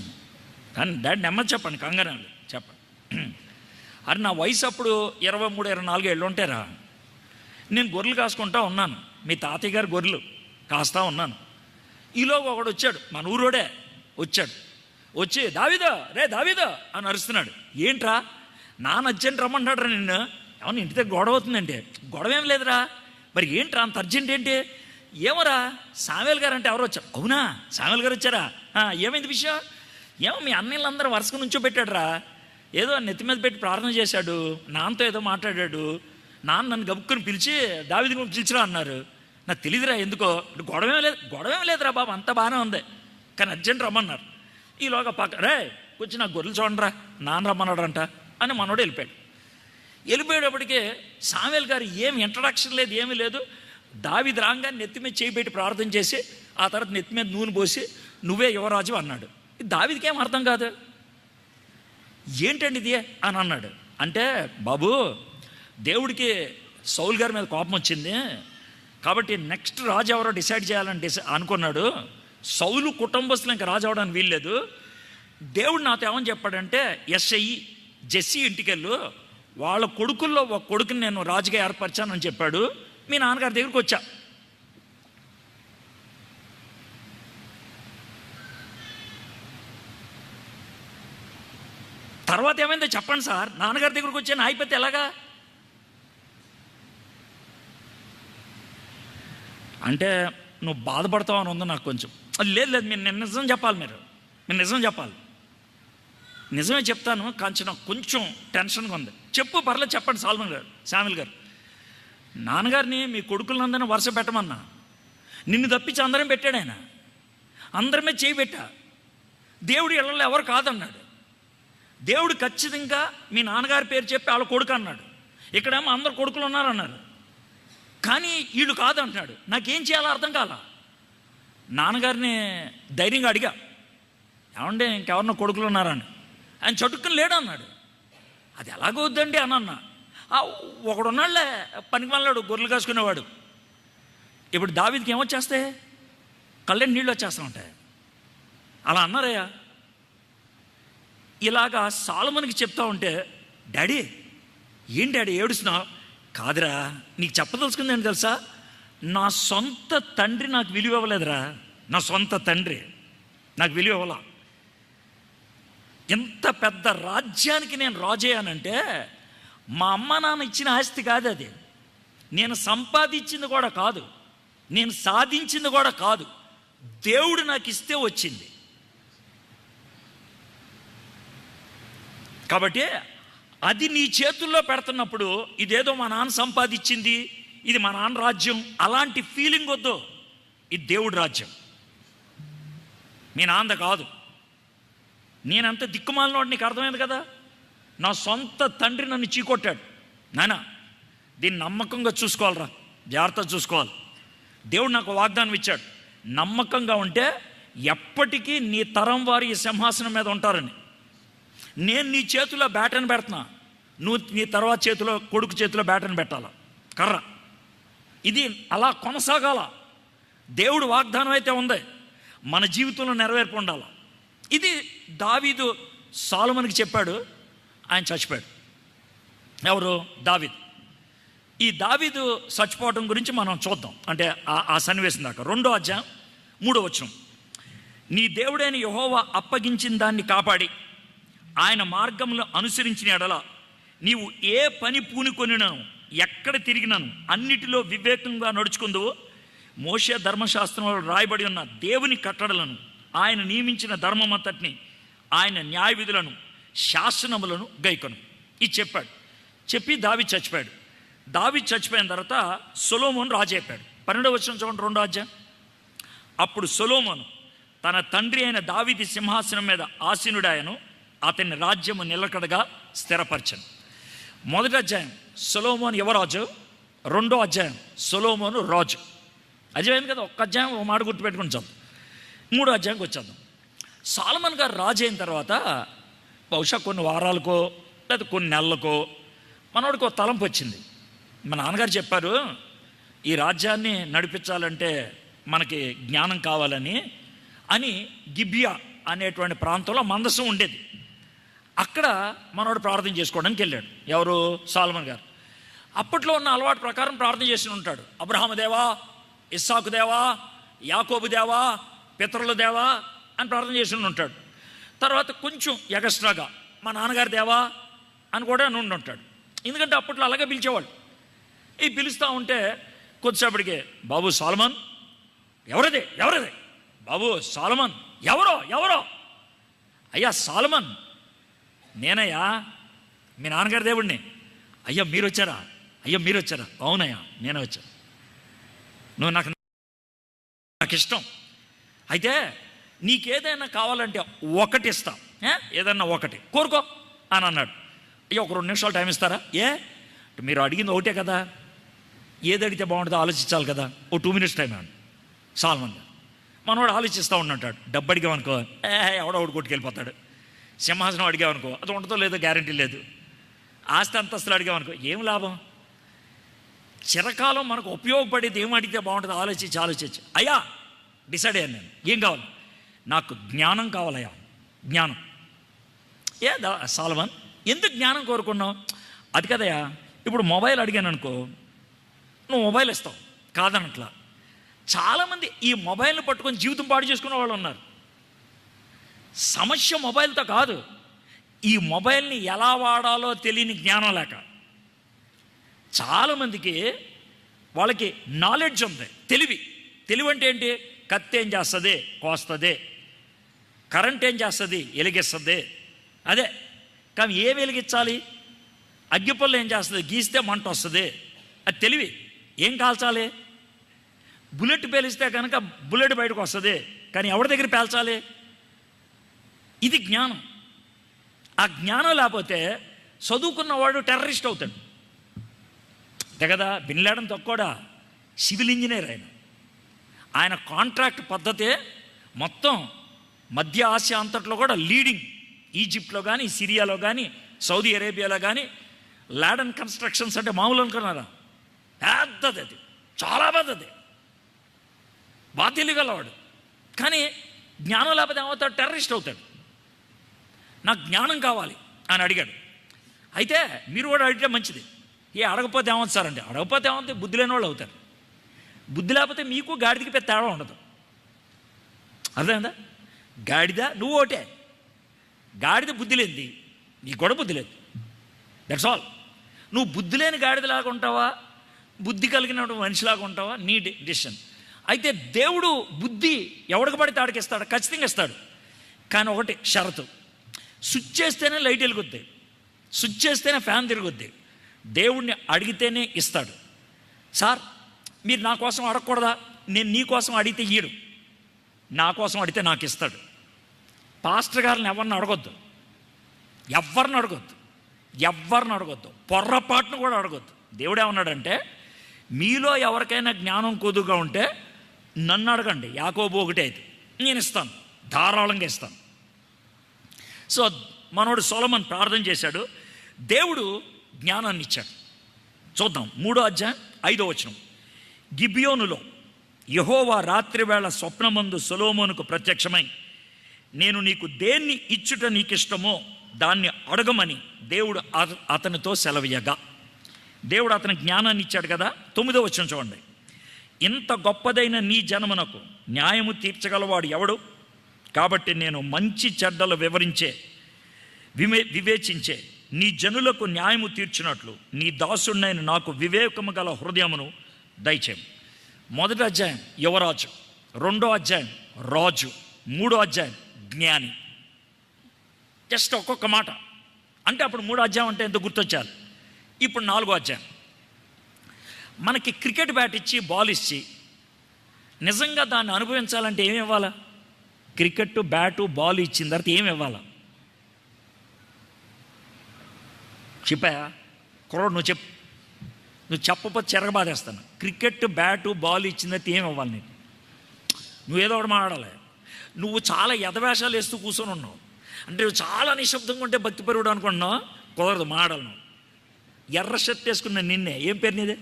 కానీ డాడీ నెమ్మది చెప్పండి, కంగారు చెప్పండి. అరే నా వయసు అప్పుడు 23, 24 ఏళ్ళు ఉంటారా. నేను గొర్రెలు కాసుకుంటా ఉన్నాను, మీ తాతయ్య గారు గొర్రెలు కాస్తా ఉన్నాను. ఈలోగా ఒకడు వచ్చాడు, మన ఊరోడే వచ్చాడు. వచ్చి దావీదు రే దావీదు అని అరుస్తున్నాడు. ఏంట్రా? నాన్న అర్జెంట్ రమ్మంటాడు రా నిన్ను. ఏమన్నా ఇంటి దగ్గర గొడవ అవుతుందంటే, గొడవ ఏం లేదురా. మరి ఏంట్రా అంత అర్జెంట్ ఏంటి? ఏమోరా సాముయేల్ గారు అంటే ఎవరు వచ్చారు. అవునా సాముయేల్ గారు వచ్చారా? ఏమైంది విషయం? ఏమో మీ అన్నయ్యలందరూ వరుసగా నుంచో పెట్టాడురా, ఏదో నెత్తి మీద పెట్టి ప్రార్థన చేశాడు, నాన్నతో ఏదో మాట్లాడాడు. నాన్న నన్ను గబుక్కుని పిలిచి దావీదుని పిలిచిరా అన్నారు. నాకు తెలియదురా ఎందుకో. గొడవేం లేదురా బాబు, అంతా బాగానే ఉంది, కానీ అర్జెంట్ రమ్మన్నారు. ఈలోగా పక్క రే కొంచెం నాకు గొర్రెలు చూడండిరా, నాన్న రమ్మన్నాడంట అని మనోడు వెళ్ళిపోయాడు. వెళ్ళిపోయేటప్పటికే సాముయేల్ గారు ఏమి ఇంట్రడక్షన్ లేదు, ఏమీ లేదు. దావీదు రాగానే నెత్తి మీద చేయి పెట్టి ప్రార్థన చేసి ఆ తర్వాత నెత్తి మీద నూనె పోసి నువ్వే యువరాజు అన్నాడు. దావీదుకి ఏం అర్థం కాదు. ఏంటండి ఇది అని అన్నాడు. అంటే బాబు దేవుడికి సౌలు గారి మీద కోపం వచ్చింది కాబట్టి నెక్స్ట్ రాజు ఎవరో డిసైడ్ చేయాలని అనుకున్నాడు. సౌలు కుటుంబస్తులు ఇంకా రాజు అవడానికి వీల్లేదు. దేవుడు నాతో ఏమని చెప్పాడంటే, జెస్సీ ఇంటికెళ్ళు, వాళ్ళ కొడుకుల్లో ఒక కొడుకుని నేను రాజుగా ఏర్పరిచానని చెప్పాడు. మీ నాన్నగారి దగ్గరికి వచ్చా. తర్వాత ఏమైందో చెప్పండి సార్, నాన్నగారి దగ్గరకు వచ్చాను అయిపోతే ఎలాగా అంటే నువ్వు బాధపడతావు అని ఉంది నాకు కొంచెం. లేదు లేదు, మీరు నిజం చెప్పాలి, మీరు నిజం చెప్పాలి. నిజమే చెప్తాను, కానీ నాకు కొంచెం టెన్షన్గా ఉంది. చెప్పు, పర్లేదు చెప్పండి శామిల్ గారు. నాన్నగారిని మీ కొడుకులందరినీ వరుస పెట్టమన్నా, నిన్ను తప్పించి అందరం పెట్టాడు ఆయన. అందరమే చేయి పెట్టా. దేవుడు ఇళ్ళలో ఎవరు కాదన్నాడు. దేవుడు ఖచ్చితంగా మీ నాన్నగారి పేరు చెప్పి వాళ్ళ కొడుకు అన్నాడు. ఇక్కడేమో అందరు కొడుకులు ఉన్నారన్నారు, కానీ వీళ్ళు కాదంటున్నాడు. నాకేం చేయాలో అర్థం కాల. నాన్నగారిని ధైర్యంగా అడిగా, ఏమంటే ఇంకెవరన్నా కొడుకులు ఉన్నారని. ఆయన చటుక్కుని లేడు అన్నాడు. అది ఎలాగొద్దండి అని అన్నా. ఒకడున్నాళ్లే పనికి మళ్ళాడు, గొర్రెలు కాసుకునేవాడు. ఇప్పుడు దావీదుకి ఏమొచ్చేస్తే కళ్ళని నీళ్ళు వచ్చేస్తూ ఉంటాయి. అలా అన్నారయ్యా. ఇలాగా సొలొమోనుకి చెప్తా ఉంటే, డాడీ ఏం డాడీ ఏడుస్తున్నావు? కాదురా, నీకు చెప్పదలుచుకుంది ఏంటి తెలుసా, నా సొంత తండ్రి నాకు విలువ ఇవ్వలేదురా. నా సొంత తండ్రి నాకు విలువ ఇవ్వాల. ఎంత పెద్ద రాజ్యానికి నేను రాజయ్యానంటే మా అమ్మ నాన్న ఇచ్చిన ఆస్తి కాదు అది. నేను సంపాదించింది కూడా కాదు, నేను సాధించింది కూడా కాదు. దేవుడు నాకు ఇస్తే వచ్చింది. కాబట్టి అది నీ చేతుల్లో పెడుతున్నప్పుడు ఇదేదో మా నాన్న సంపాదించింది, ఇది మా నాన్న రాజ్యం, అలాంటి ఫీలింగ్ వద్దు. ఇది దేవుడి రాజ్యం, మీ నాన్న కాదు. నేనంత దిక్కుమాలినోడు, నీకు అర్థమైంది కదా. నా సొంత తండ్రి నన్ను చీకొట్టాడు. నాయన దీన్ని నమ్మకంగా చూసుకోవాలరా, జాగ్రత్తగా చూసుకోవాలి. దేవుడు నాకు వాగ్దానం ఇచ్చాడు, నమ్మకంగా ఉంటే ఎప్పటికీ నీ తరం వారు ఈ సింహాసనం మీద ఉంటారని. నేను నీ చేతిలో బ్యాటన్ పెడుతున్నా, నువ్వు నీ తర్వాత చేతిలో, కొడుకు చేతిలో బ్యాటన్ పెట్టాల, కర్ర. ఇది అలా కొనసాగాల. దేవుడు వాగ్దానం అయితే ఉంది, మన జీవితంలో నెరవేర్పు ఉండాల. ఇది దావీదు సొలొమోనుకి చెప్పాడు. ఆయన చచ్చిపోయాడు. ఎవరు? దావీదు. ఈ దావీదు చచ్చిపోవడం గురించి మనం చూద్దాం. అంటే ఆ సన్నివేశం దాకా 2వ అధ్యాయం 3వ వచనం. నీ దేవుడైన యెహోవా అప్పగించిన దాన్ని కాపాడి ఆయన మార్గంలో అనుసరించిన ఎడల నీవు ఏ పని పూనుకొనినను, ఎక్కడ తిరిగినను అన్నిటిలో వివేకంగా నడుచుకుందువో, మోషే ధర్మశాస్త్రంలో రాయబడి ఉన్న దేవుని కట్టడలను, ఆయన నియమించిన ధర్మమంతటిని, ఆయన న్యాయ విధులను, శాసనములను గైకొను. ఇది చెప్పాడు. చెప్పి దావీదు చచ్చిపోయాడు. దావీదు చచ్చిపోయిన తర్వాత సొలొమోను రాజు అయిపోయాడు. 12వ వచనం చూడండి, 2వ అధ్యాయం. అప్పుడు సొలొమోను తన తండ్రి అయిన దావీదు సింహాసనం మీద ఆసీనుడాయను, అతని రాజ్యము నిలకడగా స్థిరపరచను. 1వ అధ్యాయం సొలొమోను యువరాజు, 2వ అధ్యాయం సొలొమోను రాజు. అజమైంది కదా. ఒక్క అధ్యాయం ఒక మాట గుర్తుపెట్టుకుని చదువు. 3వ అధ్యాయంకి వచ్చేద్దాం. సొలొమోను గారు రాజు అయిన తర్వాత బహుశా కొన్ని వారాలకో లేదా కొన్ని నెలలకో మనోడికి ఒక తలంపు వచ్చింది. మా నాన్నగారు చెప్పారు, ఈ రాజ్యాన్ని నడిపించాలంటే మనకి జ్ఞానం కావాలని అని. గిబియా అనేటువంటి ప్రాంతంలో మందసం ఉండేది. అక్కడ మనోడు ప్రార్థన చేసుకోవడానికి వెళ్ళాడు. ఎవరు? సొలొమోను గారు. అప్పట్లో ఉన్న అలవాటు ప్రకారం ప్రార్థన చేసి ఉంటాడు. అబ్రహాము దేవా, ఇస్సాకు దేవా, యాకోబు దేవా, పితరుల దేవా అని ప్రార్థన చేసి ఉంటాడు. తర్వాత కొంచెం ఎగస్ట్రాగా మా నాన్నగారి దేవా అని కూడా నుండి ఉంటాడు. ఎందుకంటే అప్పట్లో అలాగే పిలిచేవాళ్ళు. ఈ పిలుస్తూ ఉంటే కొద్దిసేపటికే, బాబు సొలొమోన్. ఎవరదే బాబు సొలొమోన్. ఎవరో అయ్యా సొలొమోన్. నేనయ్యా, మీ నాన్నగారి దేవుడిని. అయ్యా మీరు వచ్చారా? అవునయ్యా నేనే వచ్చాను. నువ్వు నాకు ఇష్టం. అయితే నీకేదైనా కావాలంటే ఒకటి ఇస్తా, ఏదన్నా ఒకటి కోరుకో అని అన్నాడు. అయ్యా ఒక 2 నిమిషాలు టైం ఇస్తారా? మీరు అడిగింది ఒకటే కదా, ఏది అడిగితే బాగుంటుందో ఆలోచించాలి కదా. ఓ 2 మినిట్స్ టైం ఇవ్వండి. సొలొమోన్ గారు మనవాడు ఆలోచిస్తూ ఉంటాడు. డబ్బు అడిగామనుకో, ఎవడో ఒకటి కొట్టుకెళ్ళిపోతాడు. సింహాసనం అడిగామనుకో, అది ఉంటుందో లేదో గ్యారంటీ లేదు. ఆస్తి అంతస్తులు అడిగామనుకో, ఏం లాభం? చిరకాలం మనకు ఉపయోగపడేది ఏం అడిగితే బాగుంటుందో ఆలోచించి అయ్యా డిసైడ్ అయ్యాను నేను. ఏం కావాలి? నాకు జ్ఞానం కావాలయ్యా, జ్ఞానం. సొలొమోన్ ఎందుకు జ్ఞానం కోరుకున్నావు? అది కదయ్యా, ఇప్పుడు మొబైల్ అడిగాను అనుకో, నువ్వు మొబైల్ ఇస్తావు కాదనట్లా. చాలామంది ఈ మొబైల్ని పట్టుకొని జీవితం పాడు చేసుకునే వాళ్ళు ఉన్నారు. సమస్య మొబైల్తో కాదు, ఈ మొబైల్ని ఎలా వాడాలో తెలియని జ్ఞానం లేక చాలామందికి వాళ్ళకి నాలెడ్జ్ ఉంది, తెలివి అంటే ఏంటి? కత్తి ఏం చేస్తుంది? కోస్తుంది. కరెంట్ ఏం చేస్తుంది? వెలిగిస్తుంది. అదే. కానీ ఏం వెలిగించాలి? అగ్గిపుల్ల ఏం చేస్తుంది? గీస్తే మంట వస్తుంది. అది తెలివి. ఏం కాల్చాలి? బుల్లెట్ పేలిస్తే కనుక బుల్లెట్ బయటకు వస్తుంది. కానీ ఎవరి దగ్గర పేల్చాలి? ఇది జ్ఞానం. ఆ జ్ఞానం లేకపోతే చదువుకున్నవాడు టెర్రరిస్ట్ అవుతాడు. అంతే కదా. బిన్ లాడెన్ తక్కువడా సివిల్ ఇంజనీర్. ఆయన కాంట్రాక్ట్ పద్ధతే మొత్తం మధ్య ఆసియా అంతట్లో కూడా లీడింగ్. ఈజిప్ట్లో కానీ, సిరియాలో కానీ, సౌదీ అరేబియాలో కానీ లాడెన్ కన్స్ట్రక్షన్స్ అంటే మామూలు అనుకున్నారా? పెద్దది, అది చాలా పెద్దది, బాగా తెలియగలవాడు. కానీ జ్ఞానం లేకపోతే ఏమవుతాడు? టెర్రరిస్ట్ అవుతాడు. నాకు జ్ఞానం కావాలి అని అడిగాడు. అయితే మీరు కూడా అడిగితే మంచిది. అడగపోతే ఏమవుతుంది సార్ అంటే, అడగపోతే ఏమవుతుంది? బుద్ధి లేని వాళ్ళు అవుతారు. బుద్ధి లేకపోతే మీకు గాడిదకి పెద్ద తేడా ఉండదు. అర్థమైందా? గాడిద నువ్వు ఒకటే. గాడిద బుద్ధి లేనిది, నీకు కూడా బుద్ధి లేదు. That's all. నువ్వు బుద్ధి లేని గాడిదలాగా ఉంటావా, బుద్ధి కలిగిన మనిషిలాగా ఉంటావా, నీ డిసిషన్. అయితే దేవుడు బుద్ధి ఎవడికి పడితే ఆడికి ఇస్తాడు, ఖచ్చితంగా ఇస్తాడు. కానీ ఒకటి షరతు, స్విచ్ చేస్తేనే లైట్ వెలుగుద్ది, స్విచ్ చేస్తేనే ఫ్యాన్ తిరుగుద్ది. దేవుడిని అడిగితేనే ఇస్తాడు. సార్ మీరు నా కోసం అడగకూడదా? నేను నీ కోసం అడిగితే ఈడు, నా కోసం అడిగితే నాకు ఇస్తాడు. పాస్టర్ గారిని ఎవరిని అడగొద్దు, ఎవరిని అడగొద్దు, పొర్రపాటును కూడా అడగొద్దు. దేవుడు ఏమన్నాడంటే, మీలో ఎవరికైనా జ్ఞానం కొద్దుగా ఉంటే నన్ను అడగండి, యాకోబు 1:5, నేను ఇస్తాను, ధారాళంగా ఇస్తాను. సో మనోడు సొలొమోను ప్రార్థన చేశాడు, దేవుడు జ్ఞానాన్ని ఇచ్చాడు. చూద్దాం 3వ అధ్యాయం 5వ వచనం. గిబియోనులో యెహోవా రాత్రివేళ స్వప్నమందు సొలొమోనుకు ప్రత్యక్షమై, నేను నీకు దేన్ని ఇచ్చుట నీకిష్టమో దాన్ని అడగమని దేవుడు అతనితో సెలవీయగా, దేవుడు అతని జ్ఞానాన్ని ఇచ్చాడు కదా. 9వ వచనం చూడండి. ఇంత గొప్పదైన నీ జనమునకు న్యాయము తీర్చగలవాడు ఎవడు? కాబట్టి నేను మంచి చెడ్డలు వివేచించే నీ జనులకు న్యాయము తీర్చినట్లు నీ దాసుడినైన నాకు వివేకము గల హృదయమును దయచేయం. 1వ అధ్యాయం యువరాజు, 2వ అధ్యాయం రాజు, 3వ అధ్యాయం జ్ఞాని. జస్ట్ ఒక్కొక్క మాట అంటే అప్పుడు 3వ అధ్యాయం అంటే ఎంత గుర్తొచ్చారు. ఇప్పుడు 4వ అధ్యాయం. మనకి క్రికెట్ బ్యాట్ ఇచ్చి బాల్ ఇచ్చి నిజంగా దాన్ని అనుభవించాలంటే ఏమి ఇవ్వాలా? క్రికెట్ బ్యాటు బాల్ ఇచ్చిన తర్వాత ఏమి ఇవ్వాలా? చెప్పాయా కుర్రోడు? నువ్వు చెప్పకపోతే చెరగబాదేస్తాను. క్రికెట్ బ్యాటు బాల్ ఇచ్చిన తర్వాత ఏమి ఇవ్వాలి నీకు? నువ్వేదో ఒకటి మాట్లాడాలి. నువ్వు చాలా యథవేషాలు వేస్తూ కూర్చొని ఉన్నావు అంటే, నువ్వు చాలా నిశ్శబ్దంగా ఉంటే భక్తిపరుడు అనుకుంటున్నావు. కుదరదు, మాడాలి. నువ్వు ఎర్ర షర్ట్ వేసుకున్న నిన్నే, ఏం పేరు నీదే?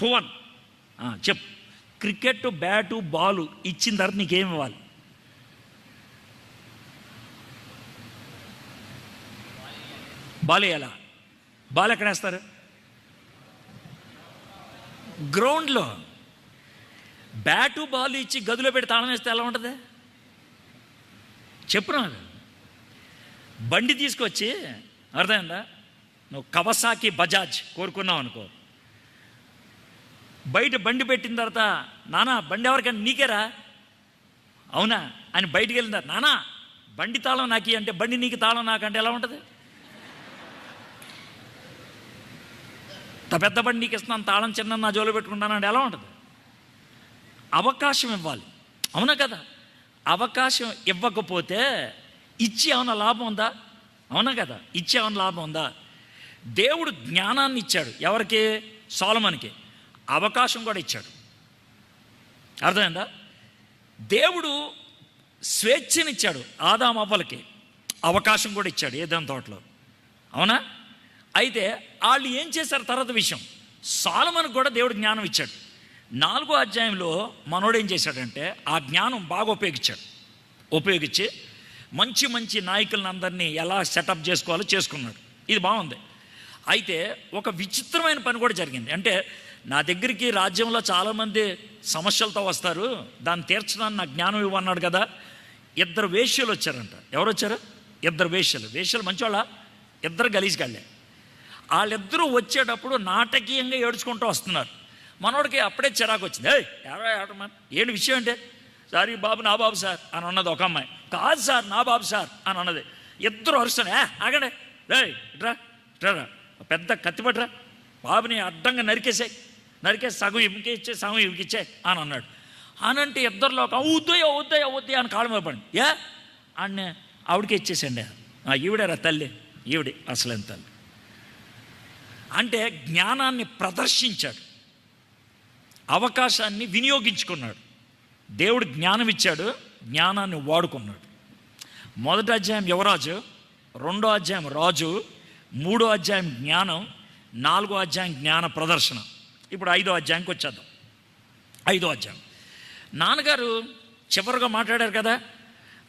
పువన్. చెప్పు. క్రికెట్ బ్యాటు బాలు ఇచ్చిన తర్వాత నీకేమి ఇవ్వాలి? బాల్ వేయాలా? బాల్ ఎక్కడ వేస్తారు? గ్రౌండ్లో. బ్యాటు బాల్ ఇచ్చి గదిలో పెట్టి తాళం వేస్తే ఎలా ఉంటుంది చెప్పు నాకు. బండి తీసుకొచ్చి, అర్థమైందా, నువ్వు కవసాకి బజాజ్ కోరుకున్నావు అనుకో, బయట బండి పెట్టిన తర్వాత, నానా బండి ఎవరికైనా నీకేరా? అవునా అని బయటికి వెళ్ళిన తర్వాత, నానా బండి తాళం నాకి అంటే, బండి నీకు తాళం నాకంటే ఎలా ఉంటుంది? పెద్ద బండి నీకు ఇస్తున్నాను, తాళం చిన్న నా జోలో పెట్టుకుంటానంటే ఎలా ఉంటుంది? అవకాశం ఇవ్వాలి, అవునా కదా? అవకాశం ఇవ్వకపోతే ఇచ్చి ఏమైనా లాభం ఉందా? అవునా కదా? ఇచ్చి ఏమైనా లాభం ఉందా? దేవుడు జ్ఞానాన్ని ఇచ్చాడు ఎవరికి? సొలొమోనుకి. అవకాశం కూడా ఇచ్చాడు. అర్థమైందా? దేవుడు స్వేచ్ఛనిచ్చాడు ఆదాము అవ్వలకి, అవకాశం కూడా ఇచ్చాడు ఏదైనా తోటలో, అవునా? అయితే వాళ్ళు ఏం చేశారు తర్వాత విషయం. సొలొమోనుకు కూడా దేవుడు జ్ఞానం ఇచ్చాడు. 4వ అధ్యాయంలో మనోడు ఏం చేశాడంటే, ఆ జ్ఞానం బాగా ఉపయోగించి మంచి మంచి నాయకులను అందరినీ ఎలా సెటప్ చేసుకోవాలో చేసుకున్నాడు. ఇది బాగుంది. అయితే ఒక విచిత్రమైన పని కూడా జరిగింది. అంటే నా దగ్గరికి రాజ్యంలో చాలామంది సమస్యలతో వస్తారు, దాన్ని తీర్చడానికి నాకు జ్ఞానం ఇవ్వన్నాడు కదా. 2 వేశ్యలు వచ్చారంట. ఎవరు వచ్చారు? 2 వేశ్యలు మంచివాళ్ళ, 2 గలీజ్గాళ్ళే. వాళ్ళిద్దరూ వచ్చేటప్పుడు నాటకీయంగా ఏడ్చుకుంటూ వస్తున్నారు. మనోడికి అప్పుడే చిరాకు వచ్చింది. ఏంటి విషయం అంటే, సార్ ఈ బాబు నా బాబు సార్ అని అన్నది ఒక అమ్మాయి. కాదు సార్ నా బాబు సార్ అని అన్నది. 2 అరుస్తాను, ఆగండి ఇట్రా పెద్ద కత్తిపట్రా, బాబుని అడ్డంగా నరికేసి సగం ఇవికి ఇచ్చే సగం ఇవికి ఇచ్చే అని అన్నాడు. అనంటే 2లో ఒక వద్దయ్యా అని కాళ్ళ మీద పడి ఆడనే ఆవిడకి ఇచ్చేసండి. ఈవిడేరా తల్లి, ఈవిడే అసలేం తల్లి అంటే జ్ఞానాన్ని ప్రదర్శించాడు, అవకాశాన్ని వినియోగించుకున్నాడు. దేవుడు జ్ఞానం ఇచ్చాడు, జ్ఞానాన్ని వాడుకున్నాడు. 1వ అధ్యాయం యువరాజు, 2వ అధ్యాయం రాజు, 3వ అధ్యాయం జ్ఞానం, 4వ అధ్యాయం జ్ఞాన ప్రదర్శన. ఇప్పుడు 5వ అధ్యాయంకి వచ్చేద్దాం. 5వ అధ్యాయం నాన్నగారు చివరిగా మాట్లాడారు కదా.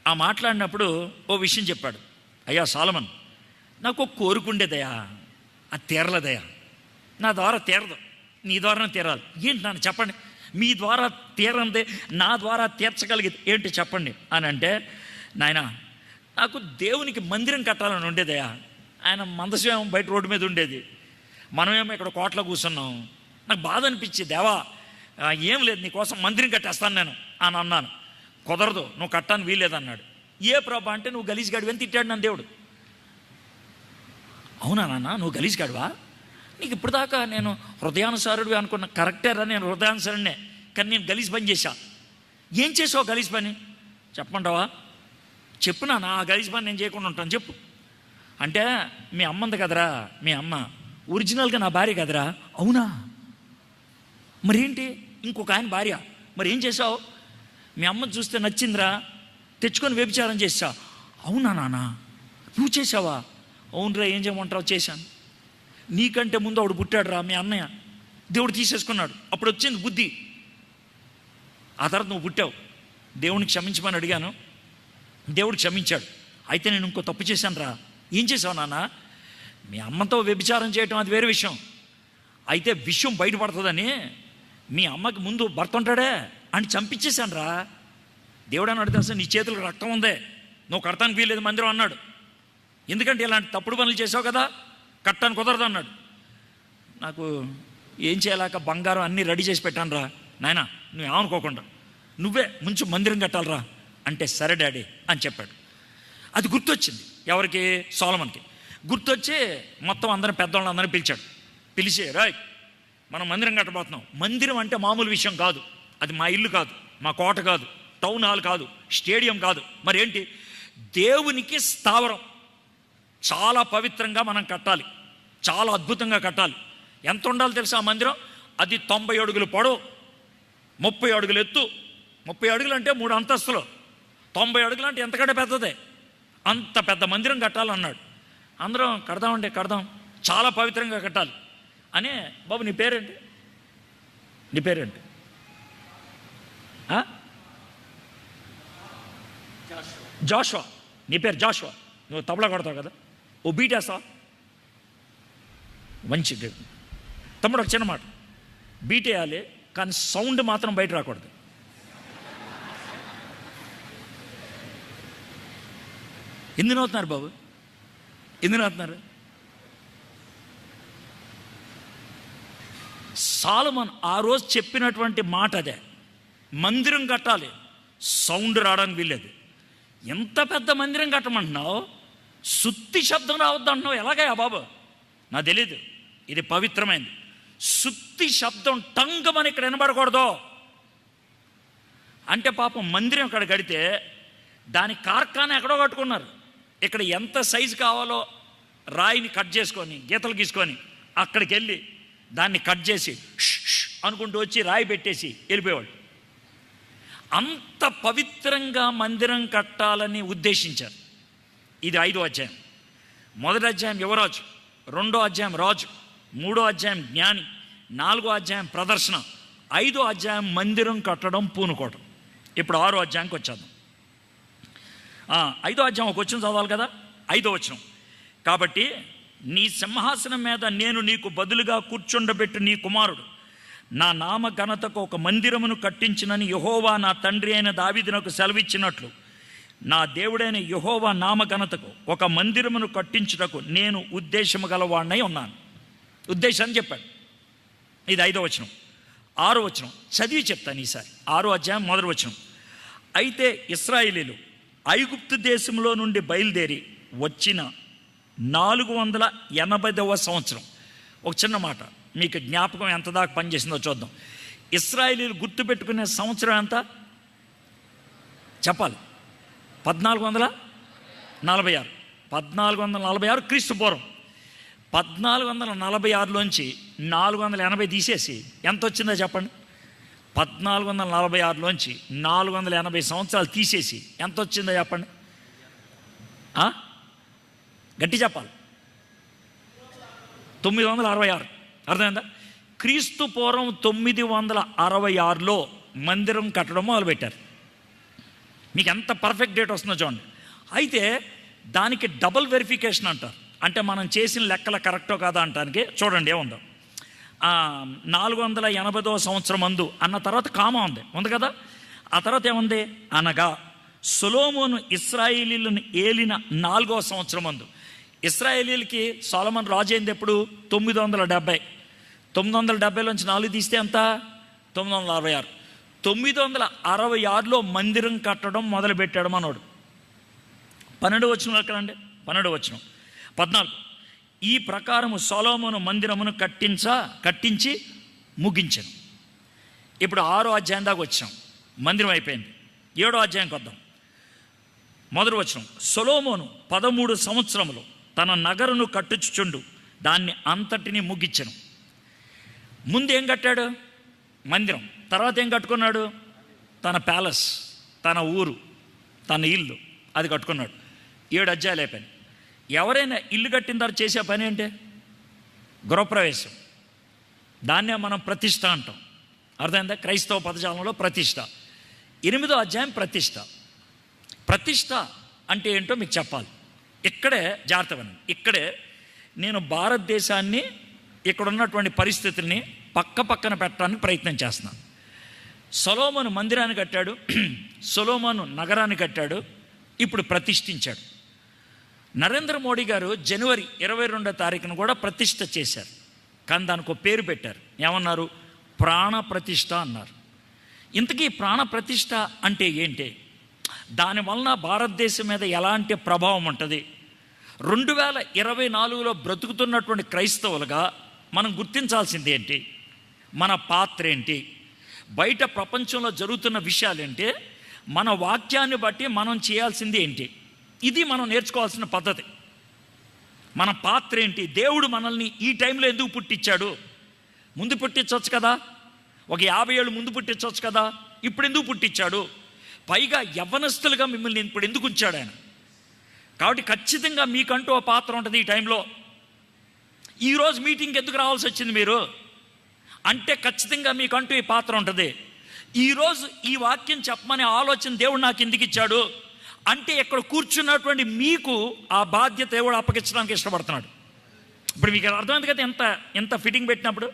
ఆ మాట్లాడినప్పుడు ఓ విషయం చెప్పాడు. అయ్యా సొలొమన్, నాకు ఒక కోరుకుండేదయా, అది తీరలేదయా, నా ద్వారా తీరదు, నీ ద్వారానే తీరాలి. ఏంటి నాన్న చెప్పండి, మీ ద్వారా తీరందే నా ద్వారా తీర్చగలిగేది ఏంటి చెప్పండి అని అంటే, నాయన నాకు దేవునికి మందిరం కట్టాలని ఉండేదయా. ఆయన మందసం బయట రోడ్డు మీద ఉండేది, మనమేమో ఇక్కడ కోటలో కూర్చున్నాం. నాకు బాధ అనిపించింది, దేవా ఏం లేదు నీకోసం మందిరం కట్టేస్తాను నేను అని అన్నాను. కుదరదు, నువ్వు కట్టాను వీల్లేదన్నాడు. ఏ ప్రభా అంటే నువ్వు గలీజ్గాడివి అని తిట్టాడు నన్ను దేవుడు. అవునా నాన్న, నువ్వు గలీజ్గాడివా? నీకు ఇప్పుడు దాకా నేను హృదయానుసారుడివి అనుకున్నా. కరెక్టేరా, నేను హృదయానుసారుడినే, కానీ నేను గలీజ్ పని చేశా. ఏం చేసావు గలీజ్ పని చెప్పమంటావా? చెప్పు నాన్న, ఆ గలీజ్ పని నేను చేయకుండా ఉంటాను చెప్పు అంటే, మీ అమ్మ ఉంది కదరా, మీ అమ్మ ఒరిజినల్గా నా భార్య కదరా. అవునా, మరేంటి ఇంకొక ఆయన భార్య, మరి ఏం చేసావు? మీ అమ్మ చూస్తే నచ్చిందిరా, తెచ్చుకొని వ్యభిచారం చేసా. అవునా నాన్న, నువ్వు చేసావా? అవునరా, ఏం చేయమంటావు, చేశాను. నీకంటే ముందు ఆవిడ పుట్టాడు రా, మీ అన్నయ్య, దేవుడు తీసేసుకున్నాడు. అప్పుడు వచ్చింది బుద్ధి. ఆ తర్వాత నువ్వు పుట్టావు, దేవుడిని క్షమించమని అడిగాను, దేవుడు క్షమించాడు. అయితే నేను ఇంకో తప్పు చేశాను రా. ఏం చేసావు నాన్న? మీ అమ్మతో వ్యభిచారం చేయటం అది వేరే విషయం. అయితే విషయం బయటపడుతుందని మీ అమ్మకి ముందు భర్త ఉంటాడే అని చంపించేశాను రా. దేవుడు అని అడిగితే, అసలు నీ చేతులకు రక్తం ఉందే, నువ్వు కడతానికి వీల్లేదు మందిరం అన్నాడు. ఎందుకంటే ఇలాంటి తప్పుడు పనులు చేసావు కదా, కట్టడానికి కుదరదు అన్నాడు. నాకు ఏం చేయలేక బంగారం అన్నీ రెడీ చేసి పెట్టాను రా. నాయన నువ్వు ఏమనుకోకుండా నువ్వే ముంచు మందిరం కట్టాలరా అంటే, సరే డాడీ అని చెప్పాడు. అది గుర్తొచ్చింది ఎవరికి? సొలొమన్కి. గుర్తొచ్చి మొత్తం అందరిని పెద్దవాళ్ళందరినీ పిలిచాడు. పిలిచి, రాయ్ మనం మందిరం కట్టబోతున్నాం. మందిరం అంటే మామూలు విషయం కాదు, అది మా ఇల్లు కాదు, మా కోట కాదు, టౌన్ హాల్ కాదు, స్టేడియం కాదు, మరేంటి, దేవునికి స్థావరం. చాలా పవిత్రంగా మనం కట్టాలి, చాలా అద్భుతంగా కట్టాలి. ఎంత ఉండాలి తెలుసా ఆ మందిరం? అది 90 అడుగులు పొడవు, 30 అడుగులు ఎత్తు. 30 అడుగులు అంటే 3 అంతస్తులు, 90 అడుగులు అంటే ఎంతకంటే పెద్దదే. అంత పెద్ద మందిరం కట్టాలన్నాడు. అందరం కడదాం, చాలా పవిత్రంగా కట్టాలి అని. బాబు నీ పేరేంటి? నీ పేరేంటి? జాషువా. నీ పేరు జాషువా. నువ్వు తబలా కొడతావు కదా, ఓ బీట్ వేస్తావా? మంచి తమ్ముడు, ఒక చిన్న మాట, బీట్ వేయాలి కానీ సౌండ్ మాత్రం బయట రాకూడదు. ఎందుకు అవుతున్నారు బాబు, ఎందుకు అవుతున్నారు? సొలొమన్ ఆ రోజు చెప్పినటువంటి మాట అదే, మందిరం కట్టాలి, సౌండ్ రావడానికి వీల్లేదు. ఎంత పెద్ద మందిరం కట్టమంటున్నావు, సుత్తి శబ్దం రావద్దు అంటున్నావు, ఎలాగయ్యా బాబు? నాకు తెలీదు, ఇది పవిత్రమైంది. సుత్తి శబ్దం టంగమని ఇక్కడ వినబడకూడదు అంటే, పాపం మందిరం ఇక్కడ కడితే దాని కార్ఖానా ఎక్కడో కట్టుకున్నారు. ఇక్కడ ఎంత సైజు కావాలో రాయిని కట్ చేసుకొని, గీతలు గీసుకొని అక్కడికి వెళ్ళి దాన్ని కట్ చేసి అనుకుంటూ వచ్చి రాయి పెట్టేసి వెళ్ళిపోయేవాళ్ళు. అంత పవిత్రంగా మందిరం కట్టాలని ఉద్దేశించారు. ఇది 5వ అధ్యాయం. 1వ అధ్యాయం యువరాజు, 2వ అధ్యాయం రాజు, 3వ అధ్యాయం జ్ఞాని, 4వ అధ్యాయం ప్రదర్శన, 5వ అధ్యాయం మందిరం కట్టడం పూనుకోవడం. ఇప్పుడు 6వ అధ్యాయంకి వచ్చేద్దాం. 5వ అధ్యాయం ఒక వచనం చదవాలి కదా. 5వ వచనం, కాబట్టి నీ సింహాసనం మీద నేను నీకు బదులుగా కూర్చుండబెట్టు నీ కుమారుడు నా నామ ఘనతకు ఒక మందిరమును కట్టించినని యెహోవా నా తండ్రి అయిన దావీదునకు సెలవిచ్చినట్లు నా దేవుడైన యెహోవా నామ ఘనతకు ఒక మందిరమును కట్టించుటకు నేను ఉద్దేశము గలవాడినై ఉన్నాను. ఉద్దేశాన్ని చెప్పాడు. ఇది 5వ వచనం. 6వ వచనం చదివి చెప్తాను ఈసారి. 6వ అధ్యాయం 1వ వచనం. అయితే ఇశ్రాయేలీయులు ఐగుప్తు దేశంలో నుండి బయలుదేరి వచ్చిన 480వ సంవత్సరం. ఒక చిన్న మాట, మీకు జ్ఞాపకం ఎంత దాకా పనిచేసిందో చూద్దాం. ఇశ్రాయేలీయులు గుర్తుపెట్టుకునే సంవత్సరం ఎంత చెప్పాలి? 1446. 1446 క్రీస్తు పూర్వం. 1446లోంచి 480 తీసేసి ఎంత వచ్చిందో చెప్పండి. 1446లోంచి 480 సంవత్సరాలు తీసేసి ఎంత వచ్చిందో చెప్పండి. గట్టి చెప్పాలి. 966. అర్థమైందా? క్రీస్తు పూర్వం 966లో మందిరం కట్టడం మొదలుపెట్టారు. మీకు ఎంత పర్ఫెక్ట్ డేట్ వస్తుందో చూడండి. అయితే దానికి డబుల్ వెరిఫికేషన్ అంటారు. అంటే మనం చేసిన లెక్కల కరెక్టో కాదా అంటానికి చూడండి ఏముందో. 480వ సంవత్సరం అందు అన్న తర్వాత కామా ఉంది కదా. ఆ తర్వాత ఏముంది? అనగా సొలొమోను ఇశ్రాయేలీయులను ఏలిన 4వ సంవత్సరం అందు. ఇశ్రాయేలీయులకి సొలొమోను రాజు అయింది ఎప్పుడు? 970. 970లోంచి 4 తీస్తే ఎంత? 966. 966లో మందిరం కట్టడం మొదలుపెట్టాడు మనోడు. 12వ వచనం ఎక్కడండి? 12వ వచనం 14. ఈ ప్రకారము సొలొమోను మందిరమును కట్టించి ముగించాను. ఇప్పుడు 6వ అధ్యాయం దాకా వచ్చాం. మందిరం అయిపోయింది. 7వ అధ్యాయంకి వద్దాం. 1వ వచనం. సొలొమోను 13 సంవత్సరములు తన నగరును కట్టుచుచుండు దాన్ని అంతటిని ముగించెను. ముందు ఏం కట్టాడు? మందిరం. తర్వాత ఏం కట్టుకున్నాడు? తన ప్యాలెస్, తన ఊరు, తన ఇల్లు, అది కట్టుకున్నాడు. 7 అధ్యాయాలు అయిపోయినాయి. ఎవరైనా ఇల్లు కట్టిన తర్వాత చేసే పని ఏంటి? గృహప్రవేశం. దాన్నే మనం ప్రతిష్ట అంటాం. అర్థమైందా? క్రైస్తవ పదజాలంలో ప్రతిష్ట. 8వ అధ్యాయం ప్రతిష్ట. ప్రతిష్ట అంటే ఏంటో మీకు చెప్పాలి. ఇక్కడే జాగ్రత్త వినండి. ఇక్కడే నేను భారతదేశాన్ని, ఇక్కడ ఉన్నటువంటి పరిస్థితుల్ని పక్కన పెట్టడానికి ప్రయత్నం చేస్తున్నాను. సొలొమోను మందిరాన్ని కట్టాడు, సొలొమోను నగరాన్ని కట్టాడు, ఇప్పుడు ప్రతిష్ఠించాడు. నరేంద్ర మోడీ గారు జనవరి 22వ తారీఖున కూడా ప్రతిష్ఠ చేశారు. కానీ దానికి ఒక పేరు పెట్టారు. ఏమన్నారు? ప్రాణ ప్రతిష్ఠ అన్నారు. ఇంతకీ ప్రాణ ప్రతిష్ఠ అంటే ఏంటి? దానివలన భారతదేశం మీద ఎలాంటి ప్రభావం ఉంటుంది? 2024లో బ్రతుకుతున్నటువంటి క్రైస్తవులుగా మనం గుర్తించాల్సింది ఏంటి? మన పాత్ర ఏంటి? బయట ప్రపంచంలో జరుగుతున్న విషయాలు ఏంటి? మన వాక్యాన్ని బట్టి మనం చేయాల్సింది ఏంటి? ఇది మనం నేర్చుకోవాల్సిన పద్ధతి. మన పాత్ర ఏంటి? దేవుడు మనల్ని ఈ టైంలో ఎందుకు పుట్టించాడు? ముందు పుట్టించవచ్చు కదా, ఒక 50 ఏళ్ళు ముందు పుట్టించవచ్చు కదా. ఇప్పుడు ఎందుకు పుట్టించాడు? పైగా యవ్వనస్తులుగా మిమ్మల్ని ఇప్పుడు ఎందుకు ఉంచాడు ఆయన? కాబట్టి ఖచ్చితంగా మీకంటూ ఒక పాత్ర ఉంటుంది ఈ టైంలో. ఈరోజు మీటింగ్కి ఎందుకు రావాల్సి వచ్చింది మీరు అంటే ఖచ్చితంగా మీకంటూ ఈ పాత్ర ఉంటుంది. ఈరోజు ఈ వాక్యం చెప్పమనే ఆలోచన దేవుడు నాకు ఎందుకు ఇచ్చాడు అంటే ఇక్కడ కూర్చున్నటువంటి మీకు ఆ బాధ్యత దేవుడు అప్పగించడానికి ఇష్టపడుతున్నాడు. ఇప్పుడు మీకు అర్థమైంది కదా ఎంత ఫిట్టింగ్ పెట్టినప్పుడు.